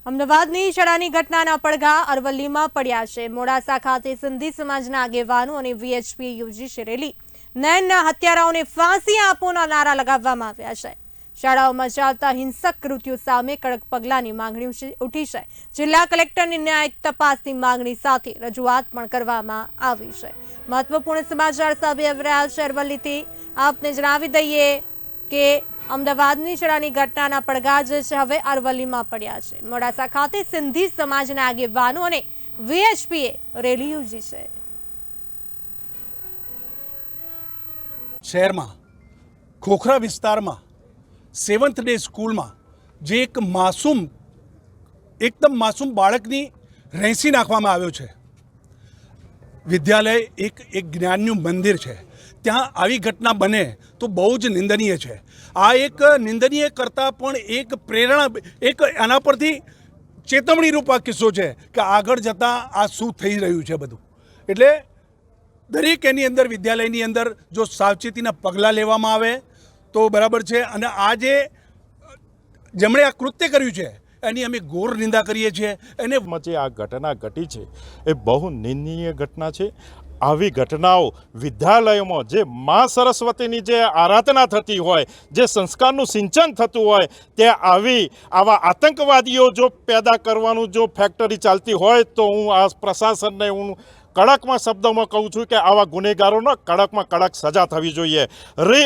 અમદાવાદની શાળાની ઘટનાના પડઘા અરવલ્લીમાં પડ્યા છે। મોડાસા ખાતે સિંધી સમાજના આગેવાનો અને વીએચપીએ યોજી છે રેલી। નયનના હત્યારાઓને ફાંસી આપોના નારા લગાવવામાં આવ્યા છે। શાળાઓમાં ચાલતા હિંસક કૃત્યો સામે કડક પગલાંની માંગણી ઉઠી છે। જિલ્લા કલેક્ટરની ન્યાયિક તપાસની માંગણી સાથે રજૂઆત પણ કરવામાં આવી છે। મહત્વપૂર્ણ સમાચાર સામે આવી રહ્યા છે અરવલ્લીથી। આપને જણાવી દઈએ કે અમદાવાદની શાળાની ઘટનાના પડઘા જે છે હવે અરવલ્લીમાં પડ્યા છે। મોડાસા ખાતે સિંધી સમાજના આગેવાનો અને વીએચપીએ રેલી યોજી છે। શહેરમાં ખોખરા વિસ્તારમાં 7th ડે સ્કૂલમાં જે એક એકદમ માસૂમ બાળકની રેંસી નાખવામાં આવ્યો છે। વિદ્યાલય એક જ્ઞાનનું મંદિર છે, ત્યાં આવી ઘટના બને તો બહુ જ નિંદનીય છે। આ એક નિંદનીય કરતાં પણ એક પ્રેરણા, એક આના પરથી ચેતવણીરૂપ આ કિસ્સો છે કે આગળ જતાં આ શું થઈ રહ્યું છે બધું। એટલે દરેક એની અંદર વિદ્યાલયની અંદર જો સાવચેતીના પગલાં લેવામાં આવે તો બરાબર છે। અને આ જેમણે આ કૃત્ય કર્યું છે એની અમે ઘોર નિંદા કરીએ છીએ। એને જે આ ઘટના ઘટી છે એ બહુ નિંદનીય ઘટના છે। આવી ઘટનાઓ વિદ્યાલયોમાં જે મા સરસ્વતીની જે આરાધના થતી હોય, જે સંસ્કારનું સિંચન થતું હોય, તે આવા આતંકવાદીઓ જો પેદા કરવાનું જો ફેક્ટરી ચાલતી હોય તો હું આ પ્રશાસનને કડકમાં શબ્દોમાં કહું છું કે આવા ગુનેગારોનો કડકમાં કડક સજા થવી જોઈએ।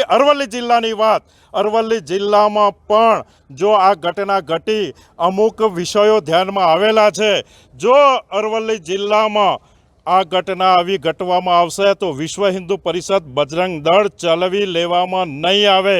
અરવલ્લી જિલ્લાની વાત, અરવલ્લી જિલ્લામાં પણ જો આ ઘટના ઘટી, અમુક વિષયો ધ્યાનમાં આવેલા છે। જો અરવલ્લી જિલ્લામાં આ ઘટના આવી ઘટવામાં આવશે તો વિશ્વ હિન્દુ પરિષદ બજરંગ દળ ચલાવી લેવામાં નહીં આવે।